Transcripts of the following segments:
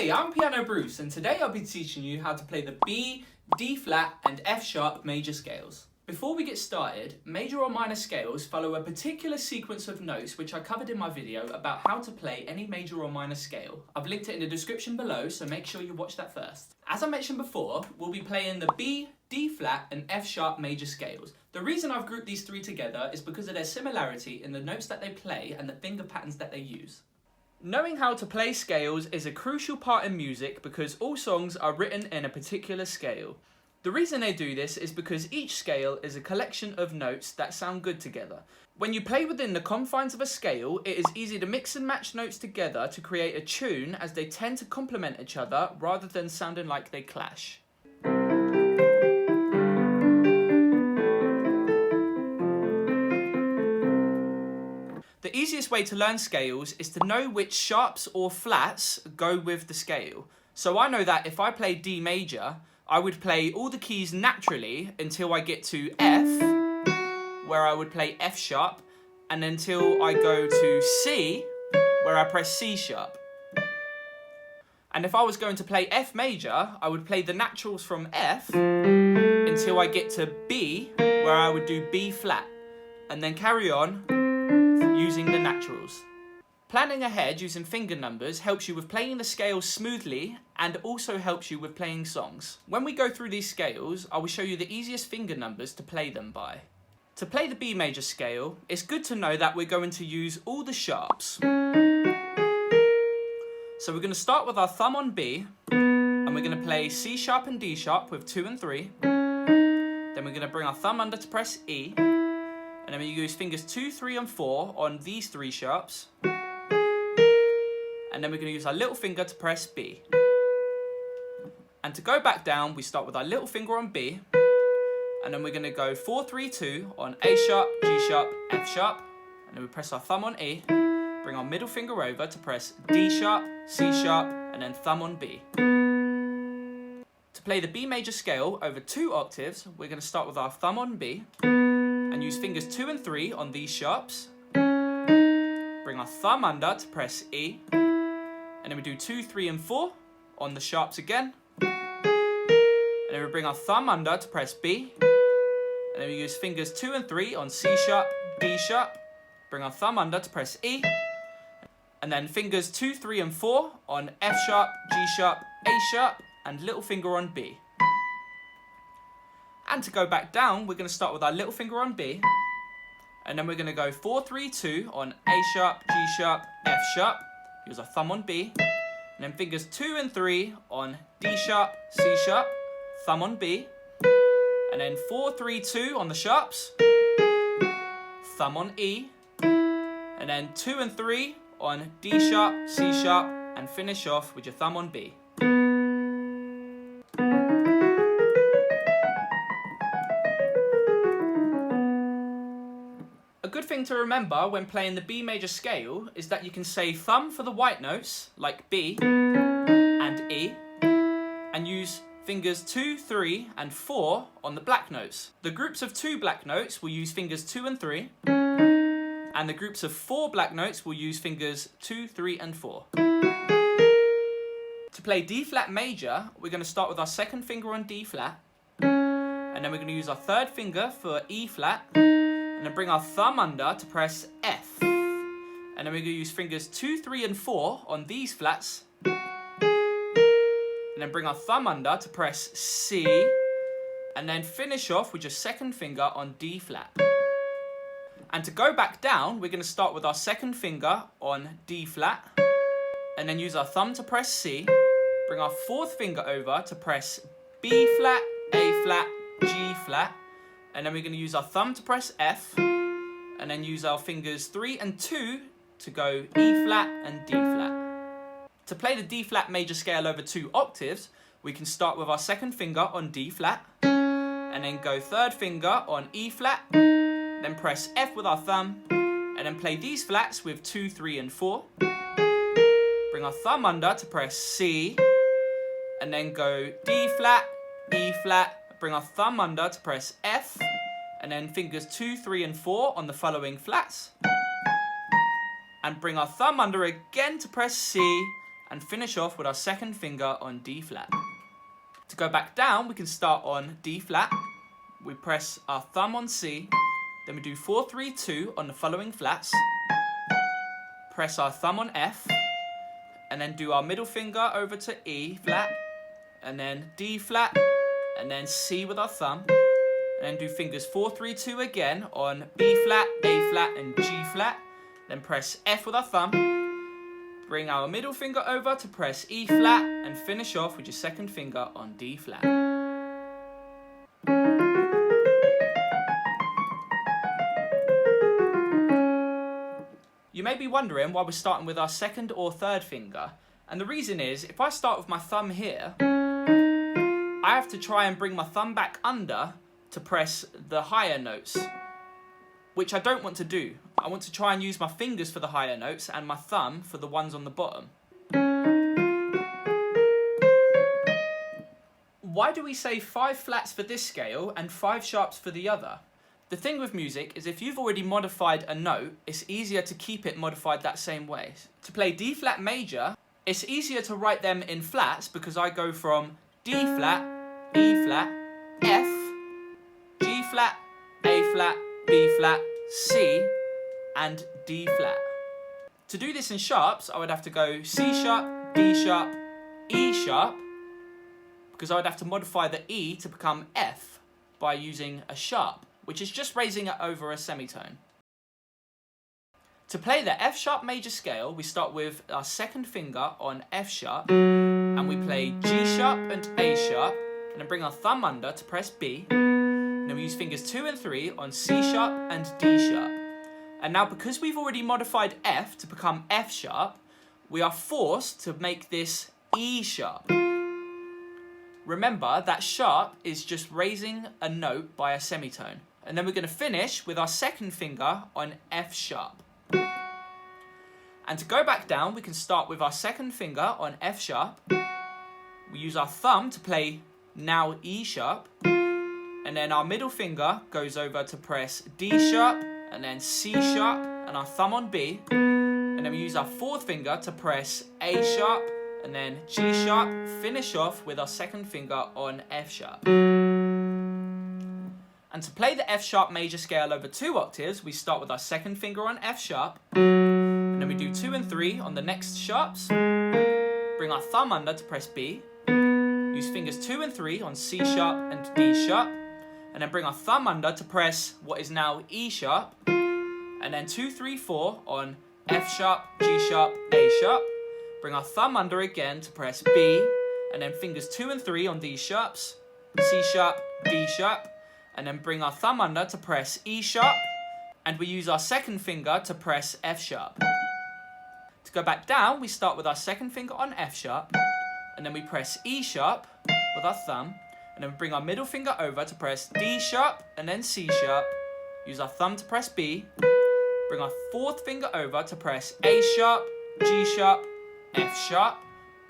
Hey, I'm Piano Bruce, and today I'll be teaching you how to play the B, D flat and F sharp major scales. Before we get started, major or minor scales follow a particular sequence of notes which I covered in my video about how to play any major or minor scale. I've linked it in the description below, so make sure you watch that first. As I mentioned before, we'll be playing the B, D flat and F sharp major scales. The reason I've grouped these three together is because of their similarity in the notes that they play and the finger patterns that they use. Knowing how to play scales is a crucial part in music because all songs are written in a particular scale. The reason they do this is because each scale is a collection of notes that sound good together. When you play within the confines of a scale, it is easy to mix and match notes together to create a tune as they tend to complement each other rather than sounding like they clash. The easiest way to learn scales is to know which sharps or flats go with the scale. So I know that if I play D major, I would play all the keys naturally until I get to F, where I would play F sharp, and until I go to C, where I press C sharp. And if I was going to play F major, I would play the naturals from F until I get to B, where I would do B flat, and then carry on using the naturals. Planning ahead using finger numbers helps you with playing the scales smoothly and also helps you with playing songs. When we go through these scales, I will show you the easiest finger numbers to play them by. To play the B major scale, it's good to know that we're going to use all the sharps. So we're going to start with our thumb on B, and we're going to play C sharp and D sharp with 2 and 3. Then we're going to bring our thumb under to press E, and then we use fingers 2, 3 and 4 on these 3 sharps. And then we're going to use our little finger to press B. And to go back down, we start with our little finger on B, and then we're going to go 4, 3, 2 on A sharp, G sharp, F sharp, and then we press our thumb on E, bring our middle finger over to press D sharp, C sharp, and then thumb on B. To play the B major scale over 2 octaves, we're going to start with our thumb on B, and use fingers 2 and 3 on these sharps, bring our thumb under to press E, and then we do 2, 3 and 4 on the sharps again, and then we bring our thumb under to press B, and then we use fingers 2 and 3 on C sharp, D sharp, bring our thumb under to press E, and then fingers 2, 3 and 4 on F sharp, G sharp, A sharp, and little finger on B. And to go back down, we're going to start with our little finger on B, and then we're going to go 4, 3, 2 on A sharp, G sharp, F sharp, use our thumb on B, and then fingers 2 and 3 on D sharp, C sharp, thumb on B, and then 4, 3, 2 on the sharps, thumb on E, and then 2 and 3 on D sharp, C sharp, and finish off with your thumb on B. A good thing to remember when playing the B major scale is that you can say thumb for the white notes, like B and E, and use fingers 2, 3 and 4 on the black notes. The groups of 2 black notes will use fingers 2 and 3, and the groups of 4 black notes will use fingers 2, 3 and 4. To play D flat major, we're going to start with our second finger on D flat, and then we're going to use our third finger for E flat, and then bring our thumb under to press F. And then we're going to use fingers 2, 3 and 4 on these flats, and then bring our thumb under to press C, and then finish off with your second finger on D flat. And to go back down, we're going to start with our second finger on D flat, and then use our thumb to press C, bring our fourth finger over to press B flat, A flat, G flat, and then we're going to use our thumb to press F, and then use our fingers 3 and 2 to go E flat and D flat. To play the D flat major scale over 2 octaves, we can start with our second finger on D flat, and then go third finger on E flat, then press F with our thumb, and then play these flats with 2, 3 and 4. Bring our thumb under to press C, and then go D flat, E flat, bring our thumb under to press F, and then fingers 2, 3 and 4 on the following flats, and bring our thumb under again to press C, and finish off with our second finger on D flat. To go back down, we can start on D flat. We press our thumb on C, then we do 4, 3, 2 on the following flats. Press our thumb on F, and then do our middle finger over to E flat, and then D flat, and then C with our thumb. And then do fingers 4, 3, 2 again on B flat, A flat, and G flat. Then press F with our thumb. Bring our middle finger over to press E flat, and finish off with your second finger on D flat. You may be wondering why we're starting with our second or third finger, and the reason is, if I start with my thumb here, I have to try and bring my thumb back under to press the higher notes, which I don't want to do. I want to try and use my fingers for the higher notes and my thumb for the ones on the bottom. Why do we say 5 flats for this scale and 5 sharps for the other? The thing with music is if you've already modified a note, it's easier to keep it modified that same way. To play D flat major, it's easier to write them in flats because I go from D flat, E flat, F, G flat, A flat, B flat, C, and D flat. To do this in sharps, I would have to go C sharp, D sharp, E sharp, because I would have to modify the E to become F by using a sharp, which is just raising it over a semitone. To play the F sharp major scale, we start with our second finger on F sharp, and we play G sharp and A sharp, and then bring our thumb under to press B. And then we use fingers 2 and 3 on C sharp and D sharp. And now because we've already modified F to become F sharp, we are forced to make this E sharp. Remember that sharp is just raising a note by a semitone. And then we're going to finish with our second finger on F sharp. And to go back down, we can start with our second finger on F sharp. We use our thumb to play now E sharp. And then our middle finger goes over to press D sharp, and then C sharp, and our thumb on B. And then we use our fourth finger to press A sharp, and then G sharp, finish off with our second finger on F sharp. And to play the F sharp major scale over 2 octaves, we start with our second finger on F sharp, and then we do 2 and 3 on the next sharps, bring our thumb under to press B, use fingers 2 and 3 on C sharp and D sharp, and then bring our thumb under to press what is now E sharp, and then 2, 3, 4 on F sharp, G sharp, A sharp, bring our thumb under again to press B, and then fingers 2 and 3 on these sharps, C sharp, D sharp, and then bring our thumb under to press E sharp, and we use our second finger to press F sharp. To go back down, we start with our second finger on F sharp, and then we press E sharp with our thumb, and then we bring our middle finger over to press D sharp, and then C sharp, use our thumb to press B, bring our fourth finger over to press A sharp, G sharp, F sharp,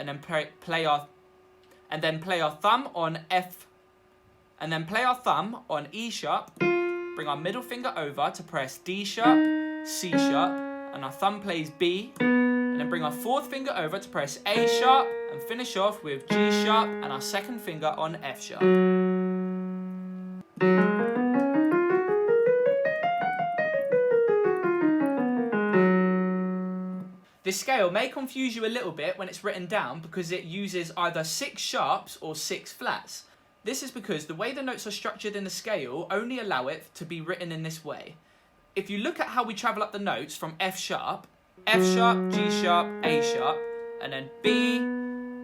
and then play our thumb on F, and then play our thumb on E sharp, bring our middle finger over to press D sharp, C sharp, and our thumb plays B, and then bring our fourth finger over to press A sharp, and finish off with G sharp and our second finger on F sharp. This scale may confuse you a little bit when it's written down because it uses either 6 sharps or 6 flats. This is because the way the notes are structured in the scale only allow it to be written in this way. If you look at how we travel up the notes from F sharp, G sharp, A sharp, and then B,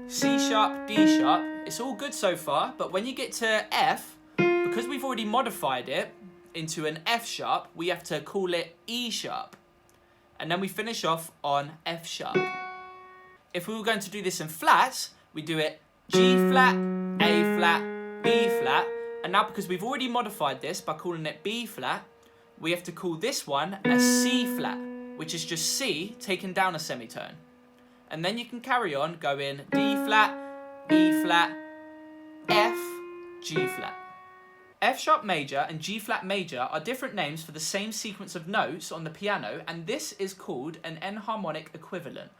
C sharp, D sharp, it's all good so far, but when you get to F, because we've already modified it into an F sharp, we have to call it E sharp. And then we finish off on F sharp. If we were going to do this in flats, we do it G flat, A flat, B flat, and now because we've already modified this by calling it B flat, we have to call this one a C flat, which is just C taken down a semitone. And then you can carry on going D flat, E flat, F, G flat. F sharp major and G flat major are different names for the same sequence of notes on the piano, and this is called an enharmonic equivalent.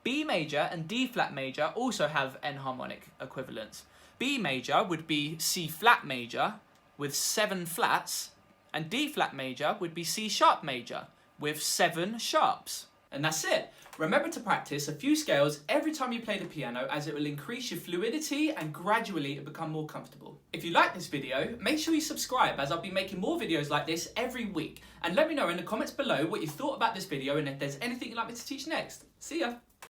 B major and D flat major also have enharmonic equivalents. B major would be C flat major with 7 flats, and D flat major would be C sharp major with 7 sharps. And that's it. Remember to practice a few scales every time you play the piano, as it will increase your fluidity and gradually it'll become more comfortable. If you like this video, make sure you subscribe, as I'll be making more videos like this every week. And let me know in the comments below what you thought about this video and if there's anything you'd like me to teach next. See ya!